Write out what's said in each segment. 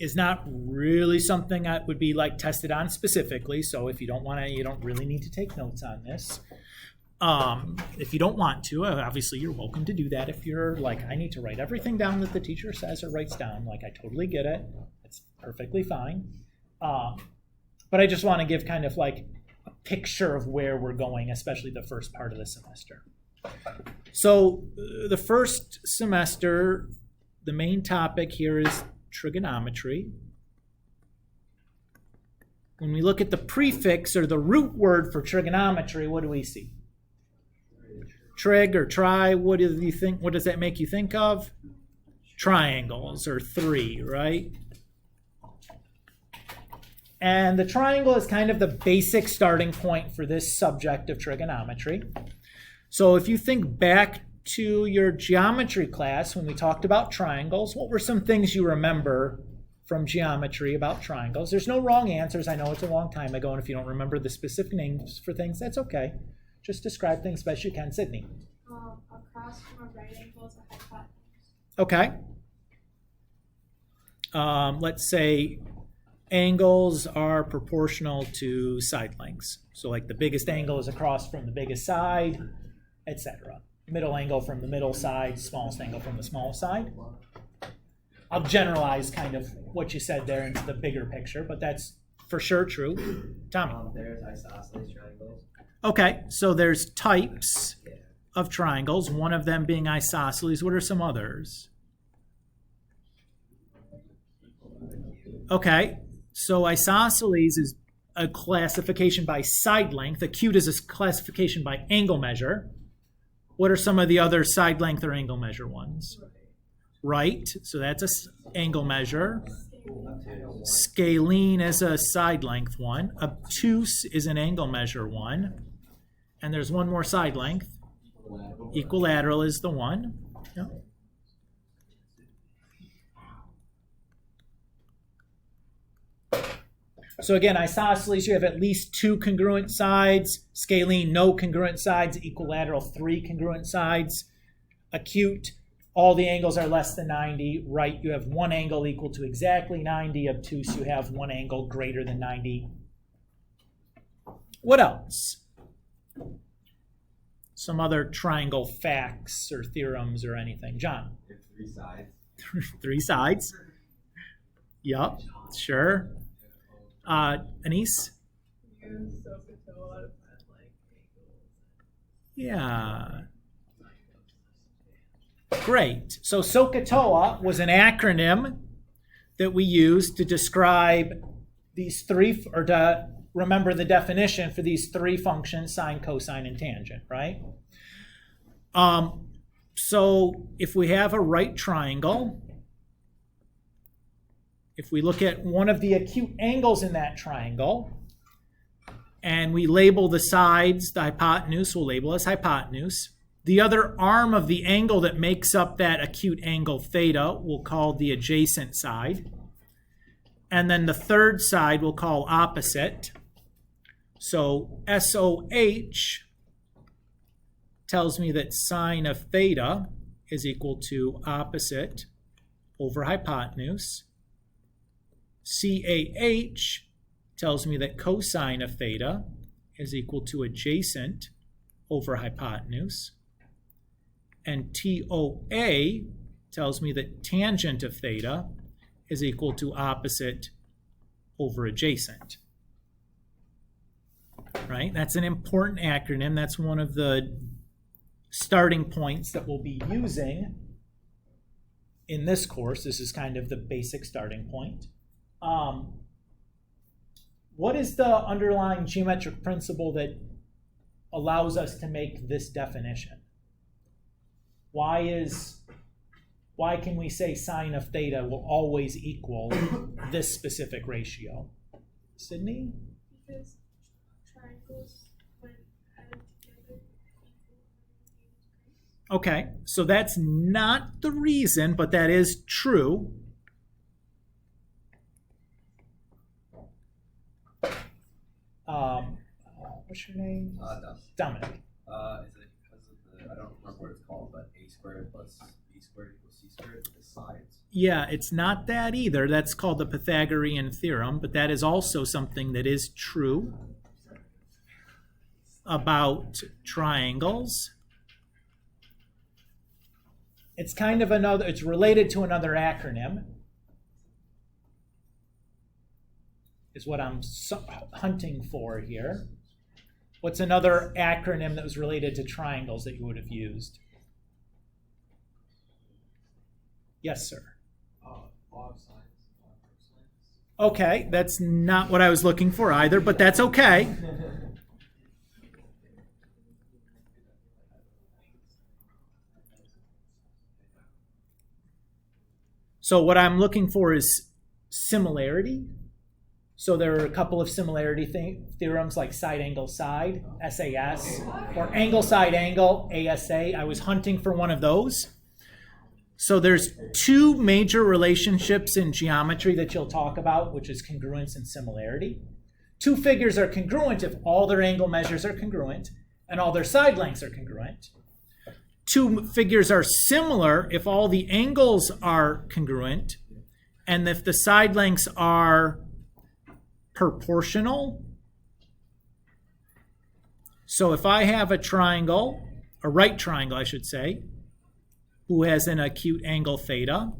is not really something that would be like tested on specifically. So if you don't want to, you don't really need to take notes on this. If you don't want to, obviously you're welcome to do that. If you're like, I need to write everything down that the teacher says or writes down, like I totally get it. It's perfectly fine. But I just want to give kind of like a picture of where we're going, especially the first part of the semester. So the first semester, the main topic here is trigonometry. When we look at the prefix or the root word for trigonometry, what do we see? Trig or tri, what do you think? What does that make you think of? Triangles or three, right? And the triangle is kind of the basic starting point for this subject of trigonometry. So if you think back to your geometry class when we talked about triangles, what were some things you remember from geometry about triangles? There's no wrong answers. I know it's a long time ago, and if you don't remember the specific names for things, that's okay. Just describe things best you can. Sydney. Across from a right angle is a hypotenuse. Okay. Let's say angles are proportional to side lengths. So like the biggest angle is across from the biggest side, etc. Middle angle from the middle side, smallest angle from the small side. I'll generalize kind of what you said there into the bigger picture, but that's for sure true. Tommy. There's isosceles triangles. Okay, so there's types of triangles, one of them being isosceles. What are some others? Okay, so isosceles is a classification by side length. Acute is a classification by angle measure. What are some of the other side length or angle measure ones? Right, so that's an angle measure. Scalene is a side length one. Obtuse is an angle measure one. And there's one more side length. Equilateral is the one. Yeah. So again, isosceles, you have at least two congruent sides. Scalene, no congruent sides. Equilateral, three congruent sides. Acute, all the angles are less than 90. Right, you have one angle equal to exactly 90. Obtuse, you have one angle greater than 90. What else? Some other triangle facts or theorems or anything. John? Three sides. Three sides. Yup, sure. Anise? Yeah. Great. So SOHCAHTOA was an acronym that we used to describe these three, or to remember the definition for these three functions, sine, cosine, and tangent, right? So if we have a right triangle, if we look at one of the acute angles in that triangle, and we label the sides, the hypotenuse we'll label as hypotenuse. The other arm of the angle that makes up that acute angle theta we'll call the adjacent side. And then the third side we'll call opposite. So SOH tells me that sine of theta is equal to opposite over hypotenuse. CAH tells me that cosine of theta is equal to adjacent over hypotenuse. And TOA tells me that tangent of theta is equal to opposite over adjacent. Right? That's an important acronym. That's one of the starting points that we'll be using in this course. This is kind of the basic starting point. What is the underlying geometric principle that allows us to make this definition? Why can we say sine of theta will always equal this specific ratio? Sydney? Because triangles, when added together, equal. Okay, so that's not the reason, but that is true. What's your name? No. Dominic. Is it because of the, I don't remember what it's called, but a squared plus b squared equals c squared with the sides. Yeah, it's not that either. That's called the Pythagorean theorem, but that is also something that is true about triangles. It's kind of another, it's related to another acronym, is what I'm hunting for here. What's another acronym that was related to triangles that you would have used? Yes, sir. Law of sines, law of cosines. Okay, that's not what I was looking for either, but that's okay. So what I'm looking for is similarity. So there are a couple of similarity theorems like side angle side, SAS, or angle side angle, ASA. I was hunting for one of those. So there's two major relationships in geometry that you'll talk about, which is congruence and similarity. Two figures are congruent if all their angle measures are congruent and all their side lengths are congruent. Two figures are similar if all the angles are congruent and if the side lengths are proportional. So if I have a triangle, a right triangle I should say, who has an acute angle theta,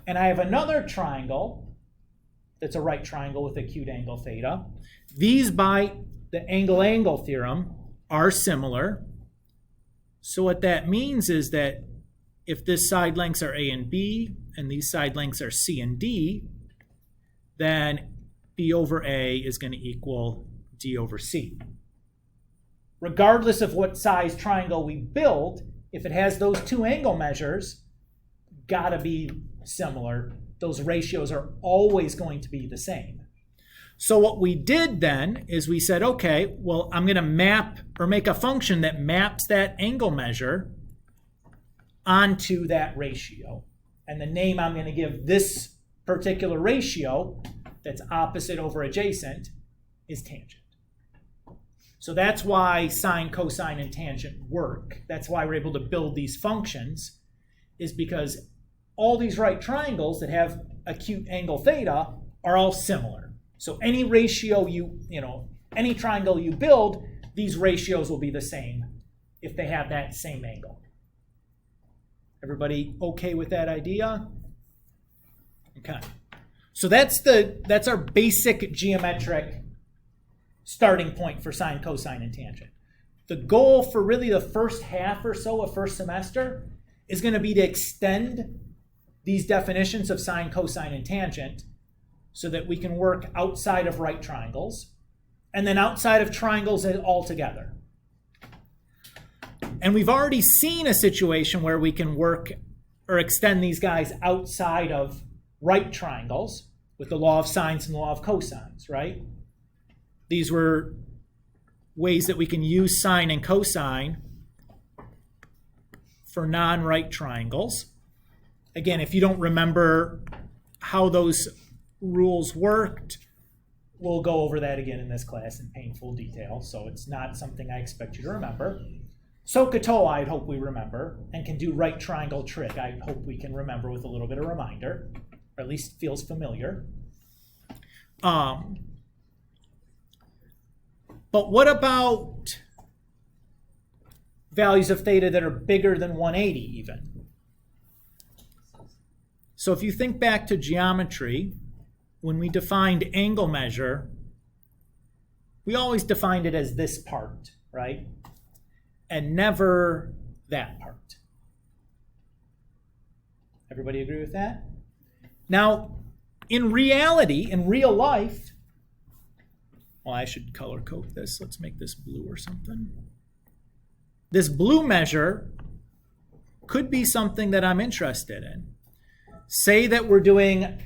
and I have another triangle that's a right triangle with acute angle theta, these by the angle-angle theorem are similar. So what that means is that if this side lengths are A and B, and these side lengths are C and D, then B over A is going to equal D over C. Regardless of what size triangle we build, if it has those two angle measures, gotta be similar. Those ratios are always going to be the same. So what we did then is we said, okay, well, I'm going to map or make a function that maps that angle measure onto that ratio. And the name I'm going to give this particular ratio that's opposite over adjacent is tangent. So that's why sine, cosine, and tangent work. That's why we're able to build these functions, is because all these right triangles that have acute angle theta are all similar. So any ratio any triangle you build, these ratios will be the same if they have that same angle. Everybody okay with that idea? Okay. So that's our basic geometric starting point for sine, cosine, and tangent. The goal for really the first half or so of first semester is going to be to extend these definitions of sine, cosine, and tangent so that we can work outside of right triangles and then outside of triangles altogether. And we've already seen a situation where we can work or extend these guys outside of right triangles with the law of sines and the law of cosines, right? These were ways that we can use sine and cosine for non-right triangles. Again, if you don't remember how those rules worked, we'll go over that again in this class in painful detail, so it's not something I expect you to remember. SOHCAHTOA, I'd hope we remember, and can do right triangle trig, I hope we can remember with a little bit of reminder, or at least feels familiar. But what about values of theta that are bigger than 180 even? So if you think back to geometry, when we defined angle measure, we always defined it as this part, right? And never that part. Everybody agree with that? Now, in reality, in real life, well, I should color code this. Let's make this blue or something. This blue measure could be something that I'm interested in. Say that we're doing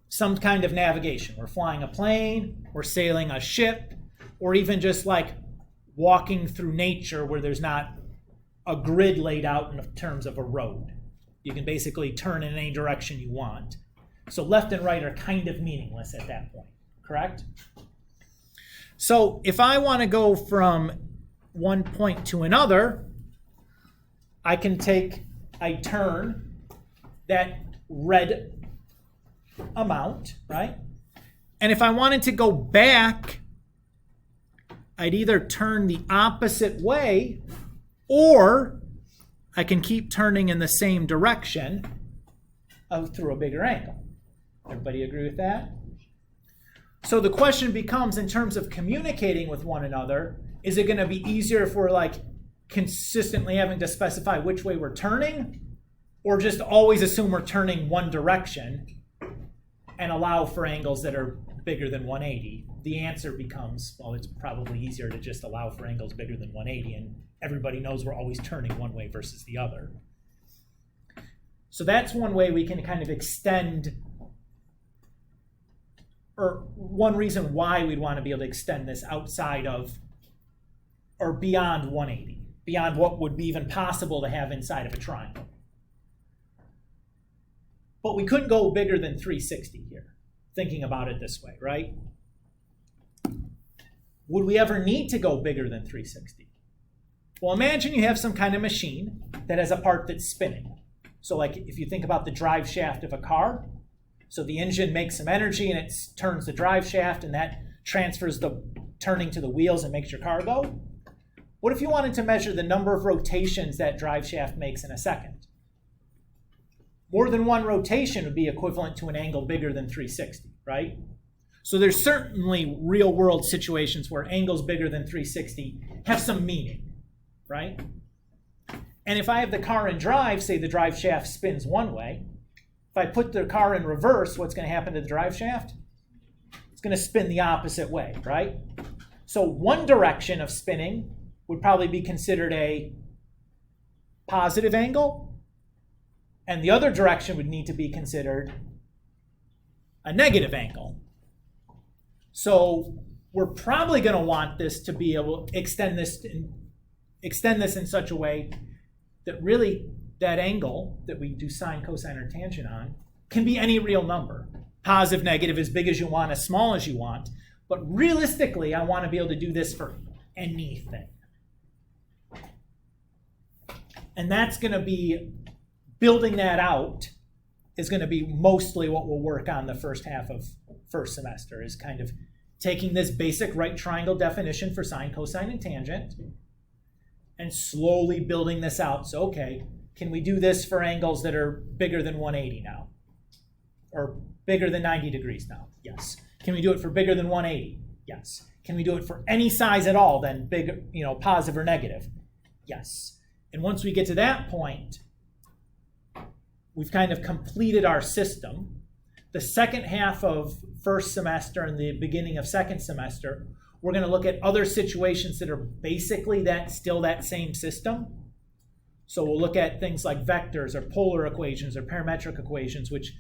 some kind of navigation. We're flying a plane, we're sailing a ship, or even just like walking through nature where there's not a grid laid out in terms of a road. You can basically turn in any direction you want. So left and right are kind of meaningless at that point, correct? So if I want to go from one point to another, I turn that red amount, right? And if I wanted to go back, I'd either turn the opposite way, or I can keep turning in the same direction through a bigger angle. Everybody agree with that? So the question becomes, in terms of communicating with one another, is it going to be easier if we're like consistently having to specify which way we're turning, or just always assume we're turning one direction and allow for angles that are bigger than 180? The answer becomes, well, it's probably easier to just allow for angles bigger than 180, and everybody knows we're always turning one way versus the other. So that's one way we can kind of extend, or one reason why we'd want to be able to extend this outside of, or beyond 180, beyond what would be even possible to have inside of a triangle. But we couldn't go bigger than 360 here, thinking about it this way, right? Would we ever need to go bigger than 360? Well, imagine you have some kind of machine that has a part that's spinning. So like if you think about the drive shaft of a car, so the engine makes some energy and it turns the drive shaft, and that transfers the turning to the wheels and makes your car go. What if you wanted to measure the number of rotations that drive shaft makes in a second? More than one rotation would be equivalent to an angle bigger than 360, right? So there's certainly real world situations where angles bigger than 360 have some meaning, right? And if I have the car in drive, say the drive shaft spins one way, if I put the car in reverse, what's going to happen to the drive shaft? It's going to spin the opposite way, right? So one direction of spinning would probably be considered a positive angle, and the other direction would need to be considered a negative angle. So we're probably going to want this to be able to extend this in such a way that really that angle that we do sine, cosine, or tangent on can be any real number. Positive, negative, as big as you want, as small as you want. But realistically, I want to be able to do this for anything. And that's going to be, building that out is going to be mostly what we'll work on the first half of first semester, is kind of taking this basic right triangle definition for sine, cosine, and tangent, and slowly building this out. So, okay, can we do this for angles that are bigger than 180 now? Or bigger than 90 degrees now? Yes. Can we do it for bigger than 180? Yes. Can we do it for any size at all, then big, positive or negative? Yes. And once we get to that point, we've kind of completed our system. The second half of first semester and the beginning of second semester, we're going to look at other situations that are basically still that same system. So we'll look at things like vectors or polar equations or parametric equations, which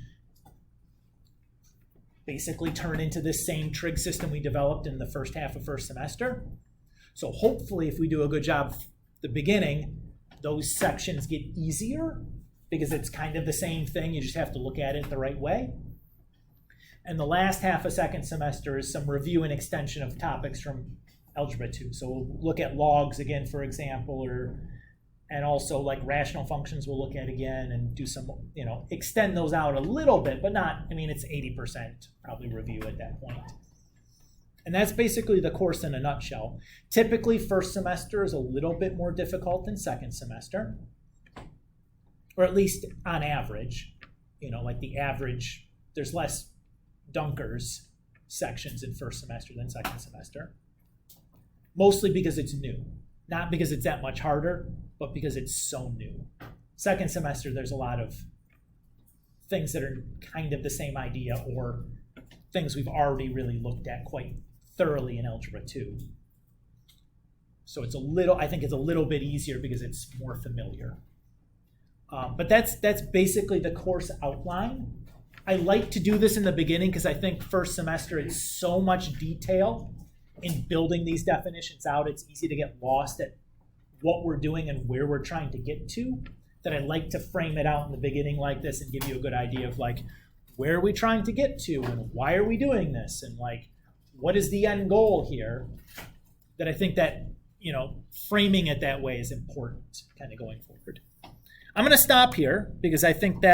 basically turn into this same trig system we developed in the first half of first semester. So hopefully, if we do a good job at the beginning, those sections get easier because it's kind of the same thing. You just have to look at it the right way. And the last half of second semester is some review and extension of topics from Algebra 2. So we'll look at logs again, for example, and also like rational functions we'll look at again, and do some, extend those out a little bit, but not, it's 80% probably review at that point. And that's basically the course in a nutshell. Typically, first semester is a little bit more difficult than second semester, or at least on average. Like the average, there's less Dunkers sections in first semester than second semester. Mostly because it's new. Not because it's that much harder, but because it's so new. Second semester, there's a lot of things that are kind of the same idea, or things we've already really looked at quite thoroughly in Algebra 2. So I think it's a little bit easier because it's more familiar. But that's basically the course outline. I like to do this in the beginning because I think first semester it's so much detail in building these definitions out. It's easy to get lost at what we're doing and where we're trying to get to, that I like to frame it out in the beginning like this and give you a good idea of like, where are we trying to get to and why are we doing this, and like, what is the end goal here? That I think that, framing it that way is important kind of going forward. I'm going to stop here because I think that